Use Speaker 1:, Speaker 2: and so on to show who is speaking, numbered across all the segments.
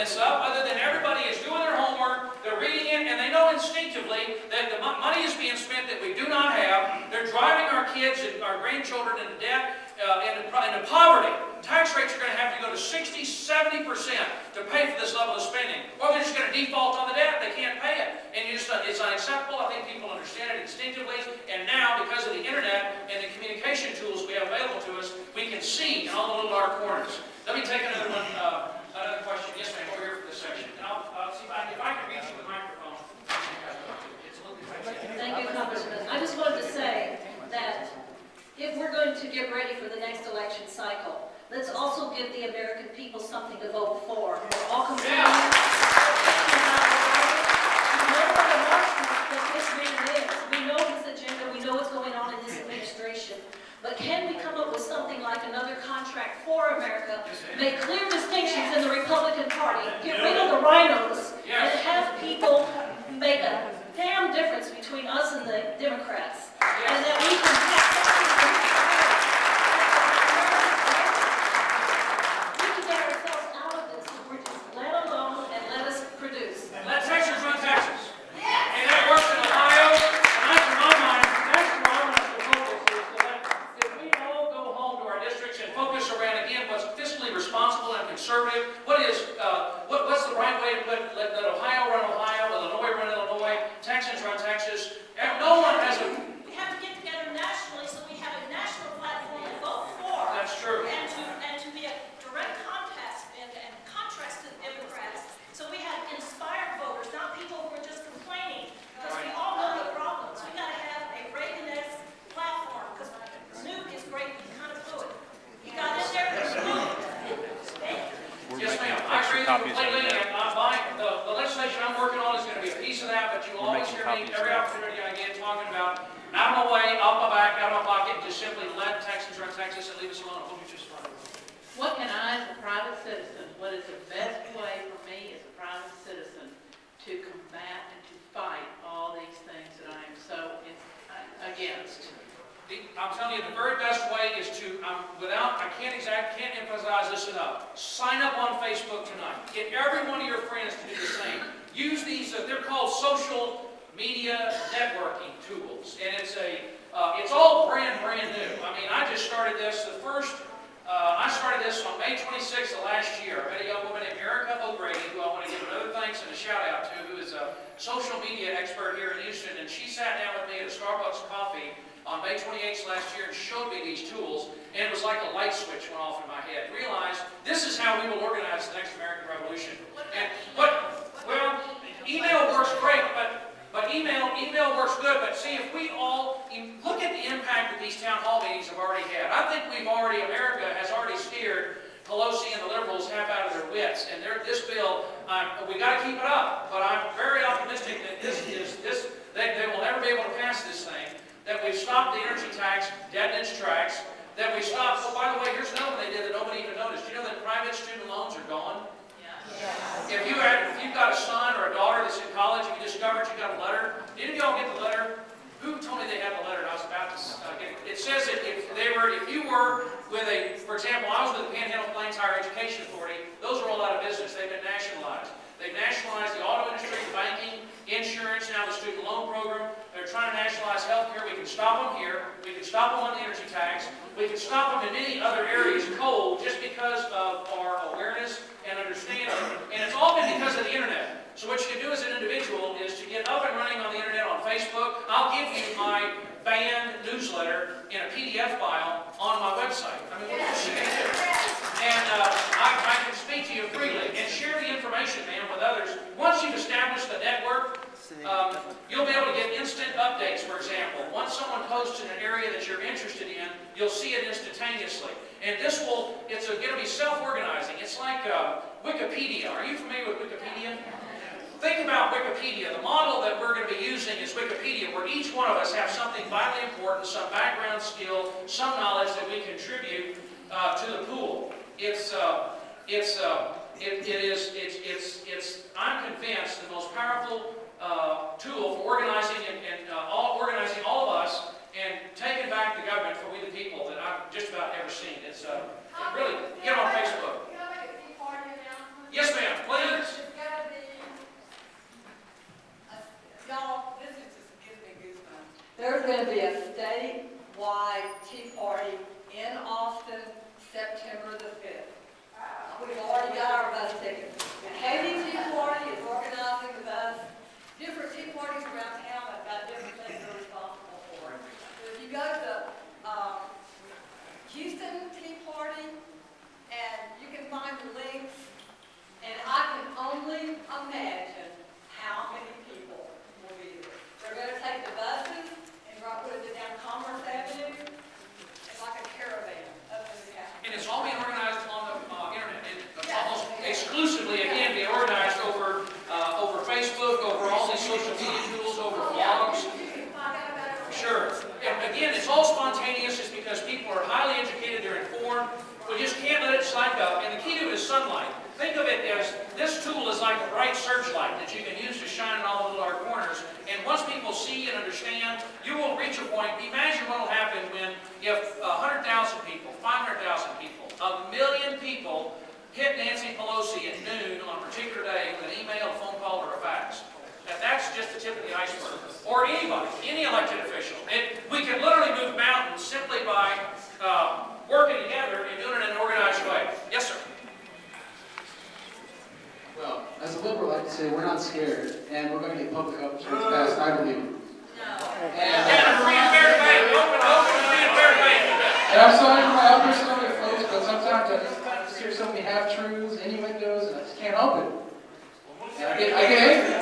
Speaker 1: this up other than everybody is doing their homework, they're reading it, and they know instinctively that the money is being spent that we do not have. They're driving our kids and our grandchildren into debt, into poverty. Tax rates are going to have to go to 60, 70% to pay for this level of spending. Or they're just going to default on the debt. They can't pay it. And it's unacceptable. I think people understand it instinctively. And now, because of the internet and the communication tools we have available to us, we can see in all the little dark corners. Let me take another one, another question. Yes, ma'am, over here for this section. And I'll see if I can reach you with the microphone.
Speaker 2: Thank you, Congressman. I just wanted to say that if we're going to get ready for the next election cycle, let's also give the American people something to vote for. We're all complaining about what this man is. We know his agenda. We know what's going on in this administration. But can we come up with something like another contract for America, make clear distinctions in the Republican Party, get rid of the rhinos, and have people make a damn difference between us and the Democrats, and that we can get ourselves out of this. We're just let alone and let us produce.
Speaker 1: Let Texas run Texas. And that works in Ohio. And that's in my mind, that's where I want us to focus is so that if we all go home to our districts and focus around again what's fiscally responsible and conservative, what's the right way to let Ohio run Ohio, Illinois run Illinois, Texans run Texas. No one has a.
Speaker 2: We have to get together nationally so we have a national platform to vote for.
Speaker 1: That's true.
Speaker 2: And to be a direct contrast to the Democrats. So we have inspired voters, not people who are just complaining. Because we all know the problems. We got to have a Reagan-esque platform. Because Newt is great, he kind of blew it. He got in there and blew it.
Speaker 1: Yes, ma'am. I agree completely. And the legislation I'm working on is going to be a piece of that, but you will always hear me every opportunity I get talking about out of my way, off my back, out of my pocket, just simply let Texans run Texas and leave us alone. Hold you just fine.
Speaker 3: What can I, as a private citizen, what is the best way for me as a private citizen to combat and to fight all these things that I am so against?
Speaker 1: I'm telling you, the very best way is to, I can't emphasize this enough. Sign up on Facebook tonight. Get every one of your friends to do the same. Use these, they're called social media networking tools. And it's all brand new. I mean, I just started this, I started this on May 26th of last year. I met a young woman named Erica O'Grady, who I want to give another thanks and a shout out to, who is a social media expert here in Houston. And she sat down with me at a Starbucks coffee on May 28th last year and showed me these tools, and it was like a light switch went off in my head. Realized this is how we will organize the next American Revolution. Well, email works great, but email works good. But see, if we all look at the impact that these town hall meetings have already had, I think America has already scared Pelosi and the liberals half out of their wits. And this bill, we got to keep it up. But I'm very optimistic that they will never be able to pass this thing. That we've stopped the energy tax dead in its tracks, that we stopped, oh, by the way, here's another one they did that nobody even noticed. Do you know that private student loans are gone? Yeah. If you've got a son or a daughter that's in college and you discovered you got a letter, did y'all get the letter? Who told me they had the letter? I was about to get it. It says that if you were with for example, I was with the Panhandle Plains Higher Education Authority, those are all out of business. They've been nationalized. They've nationalized the auto industry, the banking, insurance, now the student loan program. They're trying to nationalize health care. We can stop them here. We can stop them on the energy tax. We can stop them in many other areas, coal, just because of our awareness and understanding. And it's all been because of the internet. So what you can do as an individual is to get up and running on the internet on Facebook. I'll give you my banned newsletter in a PDF file on my website. I mean, what else you can do? And I can speak to you freely and share the information, man, with others. Once you've established the network, you'll be able to get instant updates, for example. Once someone posts in an area that you're interested in, you'll see it instantaneously. And it's going to be self-organizing. It's like Wikipedia. Are you familiar with Wikipedia? Think about Wikipedia. The model that we're going to be using is Wikipedia, where each one of us have something vitally important, some background skill, some knowledge that we contribute to the pool. I'm convinced the most powerful tool for organizing organizing all of us and taking back the government for we the people that I've just about ever seen. It's really, get on Facebook. Yes, ma'am, please.
Speaker 4: finally got our bus ticket. Haiti Tea Party is organizing the bus. Different tea parties around town have got different things they're responsible for. So if you go to Houston Tea Party, and you can find the links, and I can only imagine how many people will be there. They're going to take the buses and put it down Commerce Avenue, and like a caravan up to the county.
Speaker 1: And it's all being organized on the internet. It's almost exclusively, again, being organized over Facebook, over all these social media tools, over blogs. Sure. And again, it's all spontaneous just because people are highly educated, they're informed. We just can't let it slide up. And the key to it is sunlight. Think of it as this tool is like a bright searchlight that you can use to shine in all the little dark corners. And once people see and understand, you will reach a point. Imagine what will happen when you have 100,000 people, 500,000 people, 1 million people hit Nancy Pelosi at noon on a particular day with an email, a phone call, or a fax. That's just the tip of the iceberg. Or anybody, any elected official. We can literally move mountains simply by working together and doing it in an organized way. Yes, sir.
Speaker 5: Well, as a liberal, I like to say we're not scared, and we're going to get public health insurance passed, I believe.
Speaker 1: Yeah, free and fair debate. Open, free and fair debate.
Speaker 5: And I'm sorry for my outbursts earlier, folks, but sometimes I just hear so many half-truths, innuendos, and I just can't help it. And I get angry.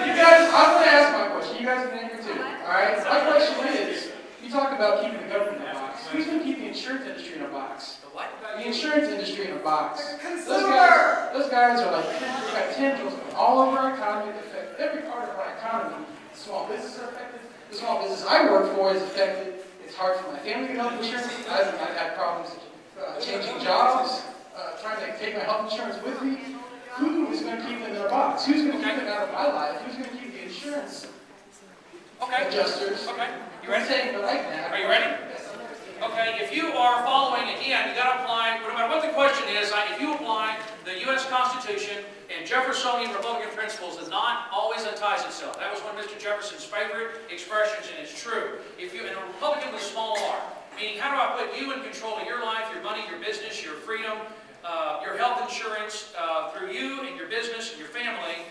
Speaker 5: You guys, I'm going to ask my question. You guys are angry too, all right? My question is, you talk about keeping the government in a box. Who's going to keep the insurance industry in a box?
Speaker 1: The what?
Speaker 5: The insurance industry in a box. Those guys are like, they've got tendrils all over our economy that affect every part of our economy. Small businesses are affected. The small business I work for is affected. It's hard for my family to get health insurance. I've had problems changing jobs, trying to take my health insurance with me. Who is going to keep them in a box? Who's going to keep them out of my life? Who's going to keep the insurance adjusters?
Speaker 1: Okay. You ready?
Speaker 5: Saying the right now.
Speaker 1: Are you ready? Okay, if you are following, again, you got to apply, no matter what the question is, if you apply the U.S. Constitution and Jeffersonian Republican principles, the knot always unties itself. That was one of Mr. Jefferson's favorite expressions, and it's true. And a Republican with a small r, meaning how do I put you in control of your life, your money, your business, your freedom, your health insurance, through you and your business and your family,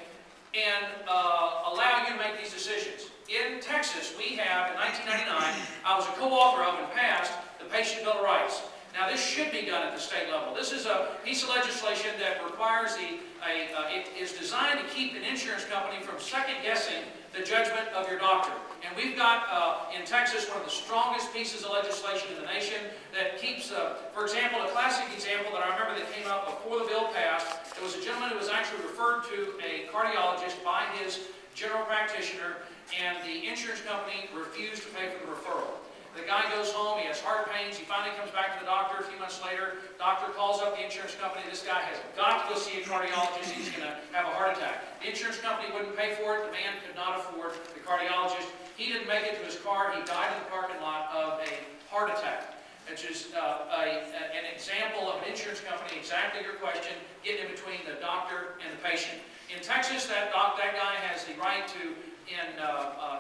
Speaker 1: and allow you to make these decisions. In Texas, we have, in 1999, I was a co-author of and passed the Patient Bill of Rights. Now, this should be done at the state level. This is a piece of legislation that requires it is designed to keep an insurance company from second-guessing the judgment of your doctor. And we've got, in Texas, one of the strongest pieces of legislation in the nation that keeps, for example, a classic example that I remember that came up before the bill passed. There was a gentleman who was actually referred to a cardiologist by his general practitioner, and the insurance company refused to pay for the referral. The guy goes home, he has heart pains, he finally comes back to the doctor a few months later. Doctor calls up the insurance company, this guy has got to go see a cardiologist, he's going to have a heart attack. The insurance company wouldn't pay for it, the man could not afford the cardiologist. He didn't make it to his car, he died in the parking lot of a heart attack. Which is an example of an insurance company, exactly your question, getting in between the doctor and the patient. In Texas, that guy has the right to,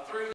Speaker 1: through